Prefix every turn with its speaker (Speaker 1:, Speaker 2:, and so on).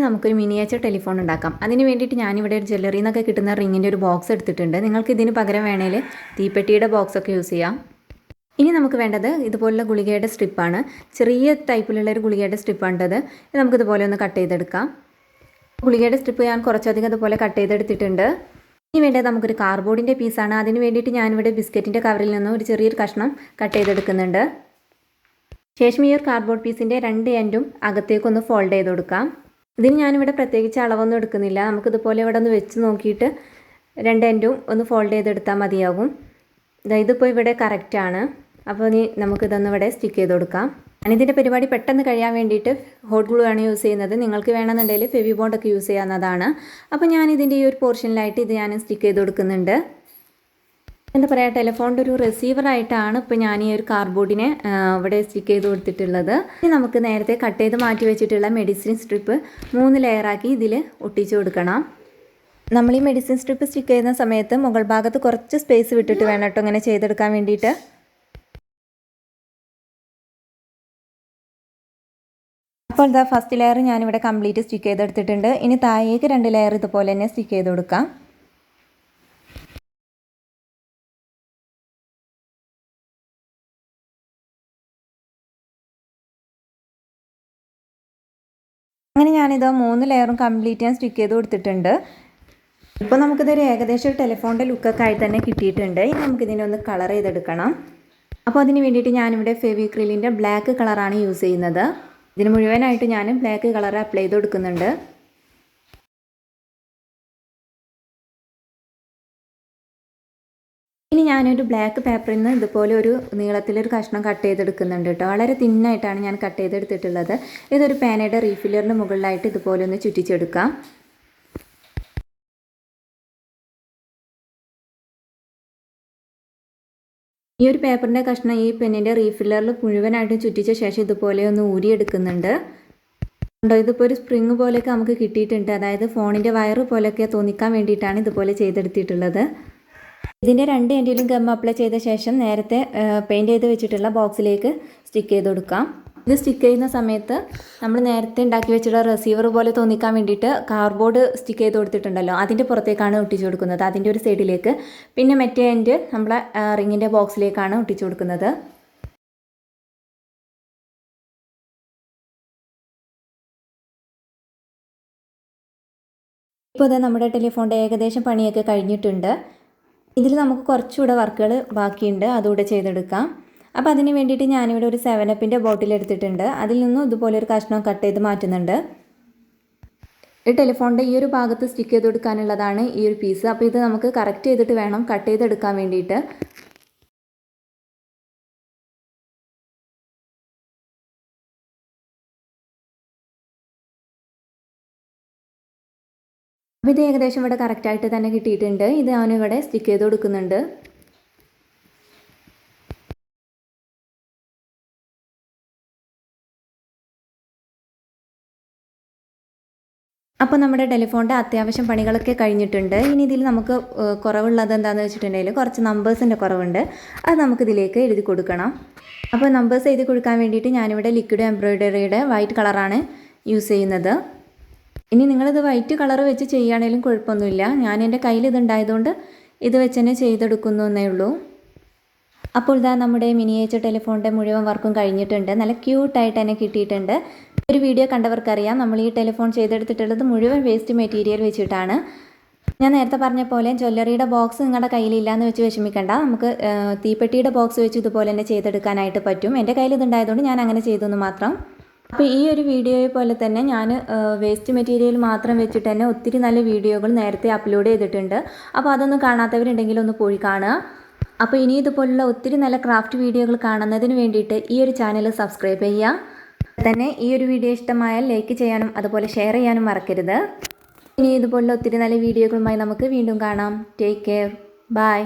Speaker 1: നമുക്കൊരു miniature telephone ഉണ്ടാക്കാം. അതിന് വേണ്ടിയിട്ട് ഞാനിവിടെ ഒരു ജ്വല്ലറിയിൽ നിന്നൊക്കെ കിട്ടുന്ന റിങ്ങിൻ്റെ ഒരു ബോക്സ് എടുത്തിട്ടുണ്ട്. നിങ്ങൾക്ക് ഇതിന് പകരം വേണേൽ തീപ്പെട്ടിയുടെ ബോക്സൊക്കെ യൂസ് ചെയ്യാം. ഇനി നമുക്ക് വേണ്ടത് ഇതുപോലുള്ള ഗുളികയുടെ സ്ട്രിപ്പാണ്. ചെറിയ ടൈപ്പിലുള്ള ഒരു ഗുളികയുടെ സ്ട്രിപ്പാണിത്. ഇത് നമുക്കിതുപോലെ ഒന്ന് കട്ട് ചെയ്തെടുക്കാം. ഗുളികയുടെ സ്ട്രിപ്പ് ഞാൻ കുറച്ചധികം ഇതുപോലെ കട്ട് ചെയ്തെടുത്തിട്ടുണ്ട്. ഇനി വേണ്ടത് നമുക്കൊരു കാർഡ്ബോർഡിൻ്റെ പീസാണ്. അതിന് വേണ്ടിയിട്ട് ഞാനിവിടെ ബിസ്ക്കറ്റിൻ്റെ കവറിൽ നിന്നും ഒരു ചെറിയൊരു കഷ്ണം കട്ട് ചെയ്തെടുക്കുന്നുണ്ട്. ശേഷം ഈ ഒരു കാർഡ്ബോർഡ് പീസിൻ്റെ രണ്ട് എൻഡും അകത്തേക്കൊന്ന് ഫോൾഡ് ചെയ്ത് കൊടുക്കാം. ഇതിന് ഞാനിവിടെ പ്രത്യേകിച്ച് അളവൊന്നും എടുക്കുന്നില്ല. നമുക്കിതുപോലെ ഇവിടെ ഒന്ന് വെച്ച് നോക്കിയിട്ട് രണ്ട് എൻഡും ഒന്ന് ഫോൾഡ് ചെയ്തെടുത്താൽ മതിയാകും. ഇതിപ്പോൾ ഇവിടെ കറക്റ്റാണ്. അപ്പോൾ ഇനി നമുക്കിതൊന്ന് ഇവിടെ സ്റ്റിക്ക് ചെയ്ത് കൊടുക്കാം. ഞാനിതിൻ്റെ പരിപാടി പെട്ടെന്ന് കഴിയാൻ വേണ്ടിയിട്ട് ഹോട്ട് ഗ്ലൂ ആണ് യൂസ് ചെയ്യുന്നത്. നിങ്ങൾക്ക് വേണമെന്നുണ്ടെങ്കിൽ ഫെവി ബോണ്ടൊക്കെ യൂസ് ചെയ്യാവുന്നതാണ്. അപ്പോൾ ഞാനിതിൻ്റെ ഈ ഒരു പോർഷനിലായിട്ട് ഇത് ഞാൻ സ്റ്റിക്ക് ചെയ്ത് കൊടുക്കുന്നുണ്ട്. എന്താ പറയുക, ടെലിഫോണിൻ്റെ ഒരു റിസീവറായിട്ടാണ് ഇപ്പോൾ ഞാൻ ഈ ഒരു കാർഡ്ബോർഡിനെ ഇവിടെ സ്റ്റിക്ക് ചെയ്ത് കൊടുത്തിട്ടുള്ളത്. ഇനി നമുക്ക് നേരത്തെ കട്ട് ചെയ്ത് മാറ്റി വെച്ചിട്ടുള്ള മെഡിസിൻ സ്ട്രിപ്പ് 3 ലെയറാക്കി ഇതിൽ ഒട്ടിച്ചു കൊടുക്കണം. നമ്മൾ ഈ മെഡിസിൻ സ്ട്രിപ്പ് സ്റ്റിക്ക് ചെയ്യുന്ന സമയത്ത് മുകൾ ഭാഗത്ത് കുറച്ച് സ്പേസ് വിട്ടിട്ട് വേണം കേട്ടോ ഇങ്ങനെ ചെയ്തെടുക്കാൻ വേണ്ടിയിട്ട്. അപ്പോൾ ഇതാ ഫസ്റ്റ് ലെയർ ഞാനിവിടെ കംപ്ലീറ്റ് സ്റ്റിക്ക് ചെയ്തെടുത്തിട്ടുണ്ട്. ഇനി താഴേക്ക് 2 ലെയർ ഇതുപോലെ തന്നെ സ്റ്റിക്ക് ചെയ്ത് കൊടുക്കാം. അങ്ങനെ ഞാനിത് 3 ലെയറും കംപ്ലീറ്റ് ഞാൻ സ്റ്റിക്ക് ചെയ്ത് കൊടുത്തിട്ടുണ്ട്. ഇപ്പോൾ നമുക്കിതൊരു ഏകദേശം ടെലിഫോണിൻ്റെ ലുക്കൊക്കെ ആയി തന്നെ കിട്ടിയിട്ടുണ്ട്. ഇനി നമുക്കിതിനെ ഒന്ന് കളർ ചെയ്തെടുക്കണം. അപ്പോൾ അതിന് വേണ്ടിയിട്ട് ഞാനിവിടെ ഫെവിക്രിലിൻ്റെ ബ്ലാക്ക് കളറാണ് യൂസ് ചെയ്യുന്നത്. ഇതിന് മുഴുവനായിട്ട് ഞാൻ ബ്ലാക്ക് കളർ അപ്ലൈ ചെയ്ത് കൊടുക്കുന്നുണ്ട്. ഇനി ഞാനൊരു ബ്ലാക്ക് പേപ്പറിൽ നിന്ന് ഇതുപോലെ ഒരു നീളത്തിലൊരു കഷ്ണം കട്ട് ചെയ്തെടുക്കുന്നുണ്ട് കേട്ടോ. വളരെ തിന്നായിട്ടാണ് ഞാൻ കട്ട് ചെയ്തെടുത്തിട്ടുള്ളത്. ഇതൊരു പേനയുടെ റീഫില്ലറിന് മുകളിലായിട്ട് ഇതുപോലെ ഒന്ന് ചുറ്റിച്ചെടുക്കാം. ഈ ഒരു പേപ്പറിൻ്റെ കഷ്ണം ഈ പെന്നിൻ്റെ റീഫില്ലറിൽ മുഴുവനായിട്ടും ചുറ്റിച്ച ശേഷം ഇതുപോലെ ഒന്ന് ഊരിയെടുക്കുന്നുണ്ട്. ഇതിപ്പോൾ ഒരു സ്പ്രിങ് പോലെയൊക്കെ നമുക്ക് കിട്ടിയിട്ടുണ്ട്. അതായത് ഫോണിൻ്റെ വയറ് പോലെയൊക്കെ തോന്നിക്കാൻ വേണ്ടിയിട്ടാണ് ഇതുപോലെ ചെയ്തെടുത്തിട്ടുള്ളത്. ഇതിൻ്റെ 2 എൻഡിലും ഗം അപ്ലൈ ചെയ്ത ശേഷം നേരത്തെ പെയിൻറ്റ് ചെയ്ത് വെച്ചിട്ടുള്ള ബോക്സിലേക്ക് സ്റ്റിക്ക് ചെയ്ത് കൊടുക്കാം. ഇത് സ്റ്റിക്ക് ചെയ്യുന്ന സമയത്ത് നമ്മൾ നേരത്തെ ഉണ്ടാക്കി വെച്ചിട്ടുള്ള റിസീവർ പോലെ തോന്നിക്കാൻ വേണ്ടിയിട്ട് കാർഡ്ബോർഡ് സ്റ്റിക്ക് ചെയ്ത് കൊടുത്തിട്ടുണ്ടല്ലോ, അതിൻ്റെ പുറത്തേക്കാണ് ഒട്ടിച്ചു കൊടുക്കുന്നത്, അതിൻ്റെ ഒരു സൈഡിലേക്ക്. പിന്നെ മറ്റേ എൻഡ് നമ്മളെ റിങ്ങിൻ്റെ ബോക്സിലേക്കാണ് ഒട്ടിച്ചു കൊടുക്കുന്നത്. ഇപ്പോൾ ഇത് നമ്മുടെ ടെലിഫോണിൻ്റെ ഏകദേശം പണിയൊക്കെ കഴിഞ്ഞിട്ടുണ്ട്. ഇതിൽ നമുക്ക് കുറച്ചുകൂടെ വർക്കുകൾ ബാക്കിയുണ്ട്, അതുകൂടെ ചെയ്തെടുക്കാം. അപ്പോൾ അതിന് വേണ്ടിയിട്ട് ഞാനിവിടെ ഒരു 7-അപ്പിൻ്റെ ബോട്ടിൽ എടുത്തിട്ടുണ്ട്. അതിൽ നിന്നും ഇതുപോലെ ഒരു കഷ്ണം കട്ട് ചെയ്ത് മാറ്റുന്നുണ്ട്. ഈ ടെലിഫോണിൻ്റെ ഈ ഒരു ഭാഗത്ത് സ്റ്റിക്ക് ചെയ്ത് കൊടുക്കാനുള്ളതാണ് ഈ ഒരു പീസ്. അപ്പോൾ ഇത് നമുക്ക് കറക്റ്റ് ചെയ്തിട്ട് വേണം കട്ട് ചെയ്തെടുക്കാൻ വേണ്ടിയിട്ട്. അപ്പോൾ ഇത് ഏകദേശം ഇവിടെ കറക്റ്റായിട്ട് തന്നെ കിട്ടിയിട്ടുണ്ട്. ഇത് ഞാനിവിടെ സ്റ്റിക്ക് ചെയ്ത് കൊടുക്കുന്നുണ്ട്. അപ്പോൾ നമ്മുടെ ടെലിഫോണിൻ്റെ അത്യാവശ്യം പണികളൊക്കെ കഴിഞ്ഞിട്ടുണ്ട്. ഇനി ഇതിൽ നമുക്ക് കുറവുള്ളത് എന്താണെന്ന് വെച്ചിട്ടുണ്ടെങ്കിൽ കുറച്ച് നമ്പേഴ്സിൻ്റെ കുറവുണ്ട്. അത് നമുക്കിതിലേക്ക് എഴുതി കൊടുക്കണം. അപ്പോൾ നമ്പേഴ്സ് എഴുതി കൊടുക്കാൻ വേണ്ടിയിട്ട് ഞാനിവിടെ ലിക്വിഡ് എംബ്രോയ്ഡറിയുടെ വൈറ്റ് കളറാണ് യൂസ് ചെയ്യുന്നത്. ഇനി നിങ്ങളിത് വൈറ്റ് കളർ വെച്ച് ചെയ്യുകയാണെങ്കിലും കുഴപ്പമൊന്നുമില്ല. ഞാൻ എൻ്റെ കയ്യിൽ ഇതുണ്ടായതുകൊണ്ട് ഇത് വെച്ച് തന്നെ ചെയ്തെടുക്കുന്നു എന്നേ ഉള്ളൂ. അപ്പോൾ ഇതാ നമ്മുടെ മിനിയേച്ചർ ടെലിഫോണിൻ്റെ മുഴുവൻ വർക്കും കഴിഞ്ഞിട്ടുണ്ട്. നല്ല ക്യൂട്ടായിട്ട് തന്നെ കിട്ടിയിട്ടുണ്ട്. ഒരു വീഡിയോ കണ്ടവർക്കറിയാം നമ്മൾ ഈ ടെലിഫോൺ ചെയ്തെടുത്തിട്ടുള്ളത് മുഴുവൻ വേസ്റ്റ് മെറ്റീരിയൽ വെച്ചിട്ടാണ്. ഞാൻ നേരത്തെ പറഞ്ഞ പോലെ ജ്വല്ലറിയുടെ ബോക്സ് നിങ്ങളുടെ കയ്യിലില്ലയെന്ന് വെച്ച് വിഷമിക്കേണ്ട. നമുക്ക് തീപ്പെട്ടിയുടെ ബോക്സ് വെച്ച് ഇതുപോലെ തന്നെ ചെയ്തെടുക്കാനായിട്ട് പറ്റും. എൻ്റെ കയ്യിൽ ഇതുണ്ടായതുകൊണ്ട് ഞാൻ അങ്ങനെ ചെയ്തെന്ന് മാത്രം. അപ്പോൾ ഈ ഒരു വീഡിയോയെ പോലെ തന്നെ ഞാൻ വേസ്റ്റ് മെറ്റീരിയൽ മാത്രം വെച്ചിട്ട് തന്നെ ഒത്തിരി നല്ല വീഡിയോകൾ നേരത്തെ അപ്ലോഡ് ചെയ്തിട്ടുണ്ട്. അപ്പോൾ അതൊന്നും കാണാത്തവരുണ്ടെങ്കിൽ ഒന്ന് പോയി കാണുക. അപ്പോൾ ഇനി ഇതുപോലുള്ള ഒത്തിരി നല്ല ക്രാഫ്റ്റ് വീഡിയോകൾ കാണുന്നതിന് വേണ്ടിയിട്ട് ഈ ഒരു ചാനൽ സബ്സ്ക്രൈബ് ചെയ്യുക. തന്നെ ഈ ഒരു വീഡിയോ ഇഷ്ടമായാൽ ലൈക്ക് ചെയ്യാനും അതുപോലെ ഷെയർ ചെയ്യാനും മറക്കരുത്. ഇനി ഇതുപോലുള്ള ഒത്തിരി നല്ല വീഡിയോകളുമായി നമുക്ക് വീണ്ടും കാണാം. Take care. ബൈ.